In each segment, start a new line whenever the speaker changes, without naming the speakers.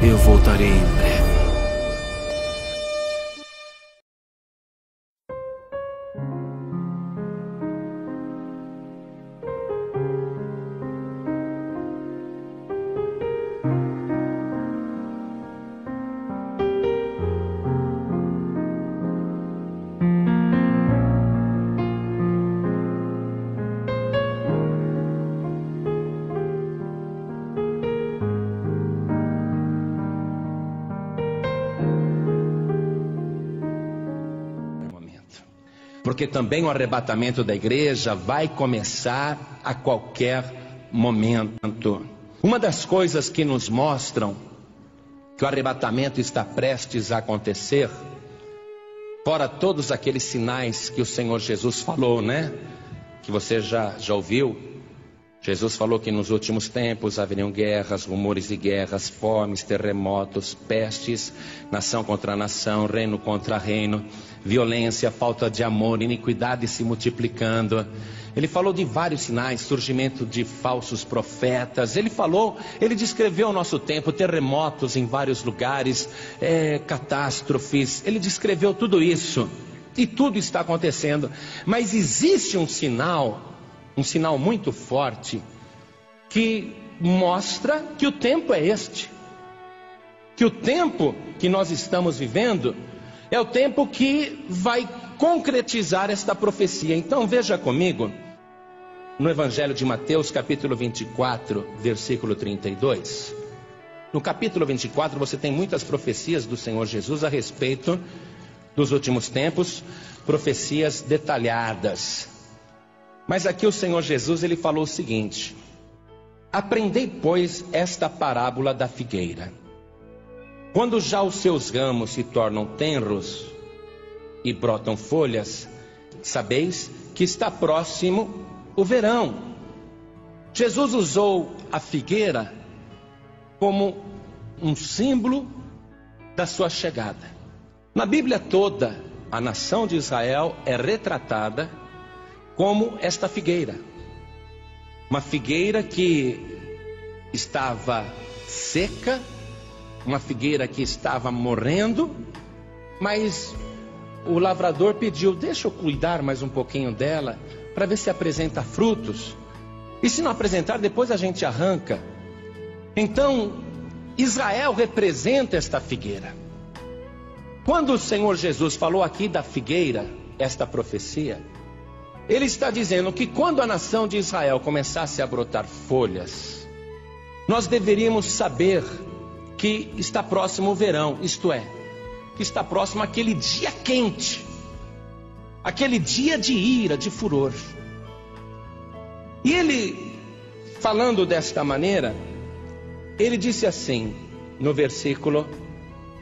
Eu voltarei em breve.
Porque também o arrebatamento da igreja vai começar a qualquer momento. Uma das coisas que nos mostram que o arrebatamento está prestes a acontecer, fora todos aqueles sinais que o Senhor Jesus falou, né? Que você já ouviu. Jesus falou que nos últimos tempos haveriam guerras, rumores de guerras, fomes, terremotos, pestes, nação contra nação, reino contra reino, violência, falta de amor, iniquidade se multiplicando. Ele falou de vários sinais, surgimento de falsos profetas. Ele descreveu o nosso tempo, terremotos em vários lugares, catástrofes. Ele descreveu tudo isso e tudo está acontecendo. Mas existe um sinal muito forte, que mostra que o tempo é este, que o tempo que nós estamos vivendo é o tempo que vai concretizar esta profecia. Então veja comigo, no Evangelho de Mateus, capítulo 24, versículo 32. No capítulo 24 você tem muitas profecias do Senhor Jesus a respeito dos últimos tempos, profecias detalhadas. Mas aqui o Senhor Jesus, ele falou o seguinte: aprendei, pois, esta parábola da figueira. Quando já os seus ramos se tornam tenros e brotam folhas, sabeis que está próximo o verão. Jesus usou a figueira como um símbolo da sua chegada. Na Bíblia toda, a nação de Israel é retratada como esta figueira, uma figueira que estava seca, uma figueira que estava morrendo, mas o lavrador pediu: deixa eu cuidar mais um pouquinho dela, para ver se apresenta frutos, e se não apresentar, depois a gente arranca. Então, Israel representa esta figueira. Quando o Senhor Jesus falou aqui da figueira, esta profecia, Ele está dizendo que quando a nação de Israel começasse a brotar folhas, nós deveríamos saber que está próximo o verão, isto é, que está próximo aquele dia quente, aquele dia de ira, de furor. E ele, falando desta maneira, ele disse assim, no versículo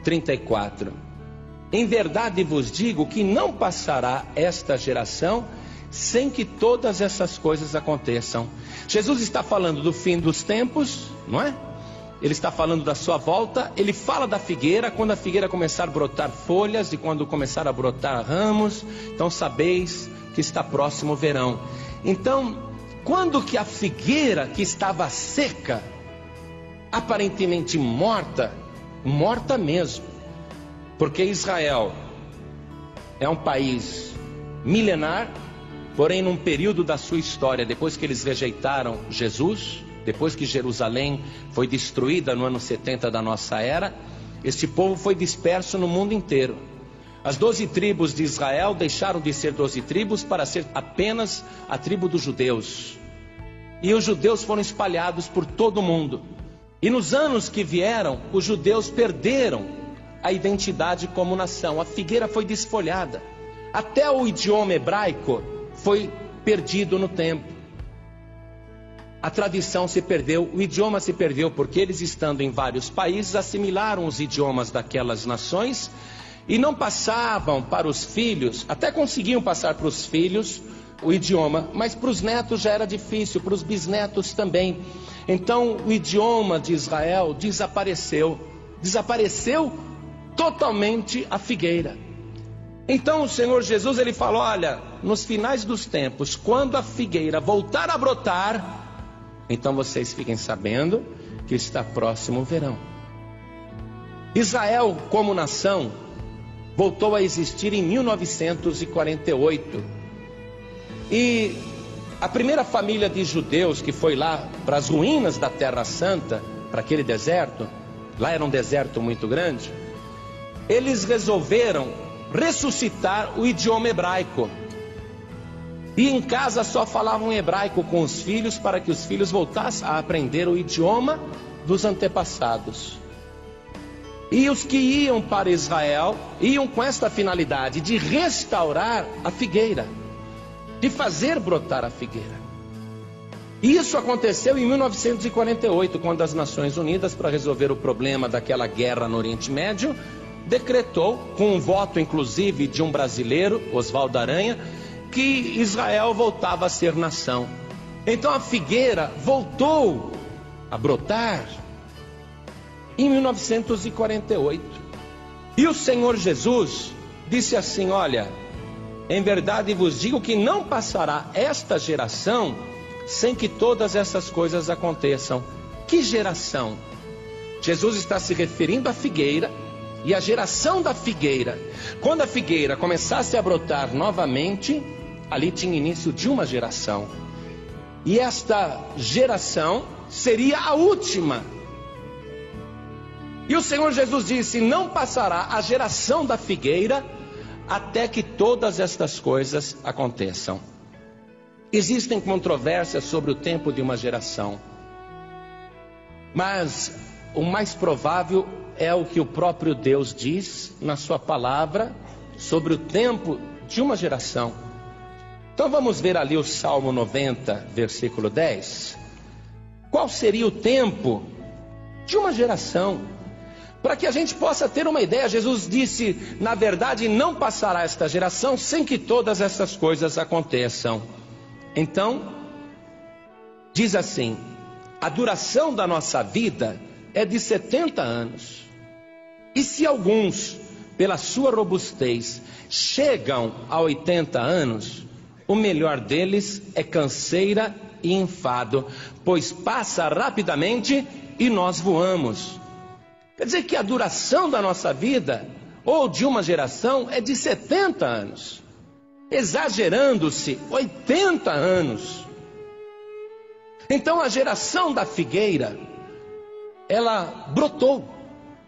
34: em verdade vos digo que não passará esta geração sem que todas essas coisas aconteçam. Jesus está falando do fim dos tempos, não é? Ele está falando da sua volta. Ele fala da figueira, quando a figueira começar a brotar folhas e quando começar a brotar ramos, então sabeis que está próximo o verão. Então, quando que a figueira que estava seca, aparentemente morta mesmo, porque Israel é um país milenar, porém num período da sua história, depois que eles rejeitaram Jesus, depois que Jerusalém foi destruída no ano 70 da nossa era, este povo foi disperso no mundo inteiro. As 12 tribos de Israel deixaram de ser 12 tribos para ser apenas a tribo dos judeus. E os judeus foram espalhados por todo o mundo. E nos anos que vieram, os judeus perderam a identidade como nação. A figueira foi desfolhada. Até o idioma hebraico foi perdido no tempo. A tradição se perdeu, o idioma se perdeu, porque eles, estando em vários países, assimilaram os idiomas daquelas nações e não passavam para os filhos, até conseguiam passar para os filhos o idioma, mas para os netos já era difícil, para os bisnetos também. Então o idioma de Israel desapareceu totalmente a figueira. Então o Senhor Jesus, ele falou: olha, nos finais dos tempos, quando a figueira voltar a brotar, então vocês fiquem sabendo que está próximo o verão. Israel, como nação, voltou a existir em 1948. E a primeira família de judeus que foi lá para as ruínas da Terra Santa, para aquele deserto, lá era um deserto muito grande, eles resolveram ressuscitar o idioma hebraico. E em casa só falavam hebraico com os filhos, para que os filhos voltassem a aprender o idioma dos antepassados. E os que iam para Israel, iam com esta finalidade de restaurar a figueira, de fazer brotar a figueira. E isso aconteceu em 1948, quando as Nações Unidas, para resolver o problema daquela guerra no Oriente Médio, decretou, com um voto inclusive de um brasileiro, Oswaldo Aranha, que Israel voltava a ser nação. Então a figueira voltou a brotar em 1948. E o Senhor Jesus disse assim: olha, em verdade vos digo que não passará esta geração sem que todas essas coisas aconteçam. Que geração? Jesus está se referindo à figueira e à geração da figueira. Quando a figueira começasse a brotar novamente, ali tinha início de uma geração. E esta geração seria a última. E o Senhor Jesus disse: não passará a geração da figueira até que todas estas coisas aconteçam. Existem controvérsias sobre o tempo de uma geração, mas o mais provável é o que o próprio Deus diz na sua palavra sobre o tempo de uma geração. Então vamos ver ali o Salmo 90, versículo 10. Qual seria o tempo de uma geração? Para que a gente possa ter uma ideia, Jesus disse: na verdade não passará esta geração sem que todas essas coisas aconteçam. Então, diz assim: a duração da nossa vida é de 70 anos. E se alguns, pela sua robustez, chegam a 80 anos, o melhor deles é canseira e enfado, pois passa rapidamente e nós voamos. Quer dizer que a duração da nossa vida, ou de uma geração, é de 70 anos. Exagerando-se, 80 anos. Então a geração da figueira, ela brotou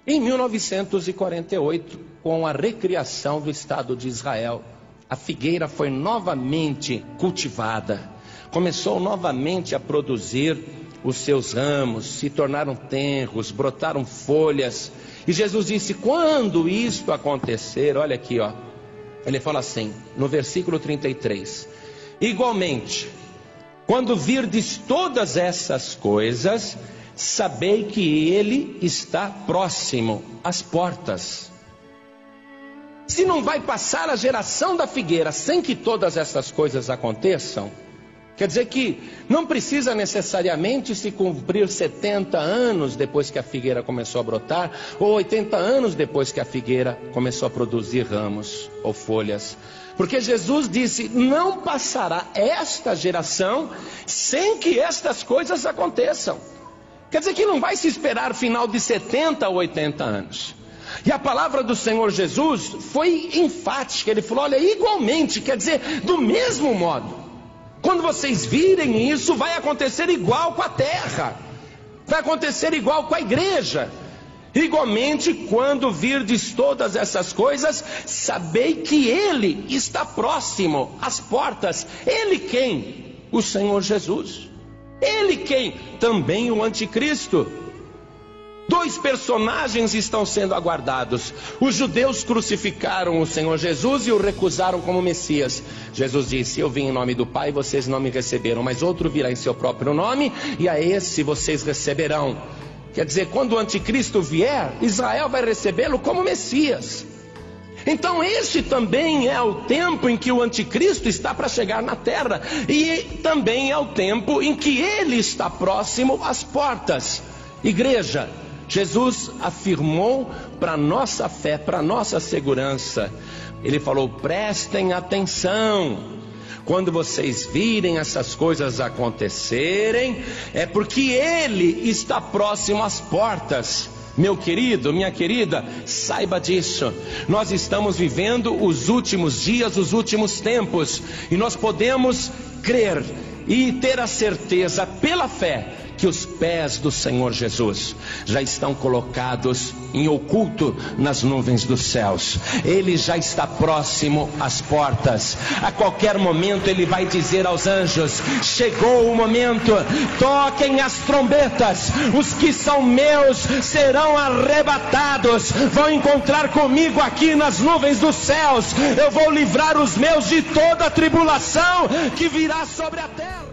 em 1948, com a recriação do Estado de Israel. A figueira foi novamente cultivada, começou novamente a produzir os seus ramos, se tornaram tenros, brotaram folhas. E Jesus disse: quando isto acontecer, olha aqui, ó, ele fala assim, no versículo 33, igualmente, quando virdes todas essas coisas, sabei que ele está próximo às portas. Se não vai passar a geração da figueira sem que todas essas coisas aconteçam, quer dizer que não precisa necessariamente se cumprir 70 anos depois que a figueira começou a brotar, ou 80 anos depois que a figueira começou a produzir ramos ou folhas. Porque Jesus disse: não passará esta geração sem que estas coisas aconteçam. Quer dizer que não vai se esperar final de 70 ou 80 anos. E a palavra do Senhor Jesus foi enfática. Ele falou: olha, igualmente, quer dizer, do mesmo modo. Quando vocês virem isso, vai acontecer igual com a terra, vai acontecer igual com a igreja. Igualmente, quando virdes todas essas coisas, sabei que ele está próximo às portas. Ele quem? O Senhor Jesus. Ele quem? Também o anticristo. Dois personagens estão sendo aguardados. Os judeus crucificaram o Senhor Jesus e o recusaram como Messias. Jesus disse: eu vim em nome do Pai, vocês não me receberam, mas outro virá em seu próprio nome, e a esse vocês receberão. Quer dizer, quando o anticristo vier, Israel vai recebê-lo como Messias. Então este também é o tempo em que o anticristo está para chegar na terra, e também é o tempo em que ele está próximo às portas. Igreja, Jesus afirmou para nossa fé, para nossa segurança. Ele falou: prestem atenção. Quando vocês virem essas coisas acontecerem, é porque ele está próximo às portas. Meu querido, minha querida, saiba disso. Nós estamos vivendo os últimos dias, os últimos tempos, e nós podemos crer e ter a certeza pela fé que os pés do Senhor Jesus já estão colocados em oculto nas nuvens dos céus. Ele já está próximo às portas. A qualquer momento Ele vai dizer aos anjos: chegou o momento, toquem as trombetas, os que são meus serão arrebatados, vão encontrar comigo aqui nas nuvens dos céus. Eu vou livrar os meus de toda a tribulação que virá sobre a terra.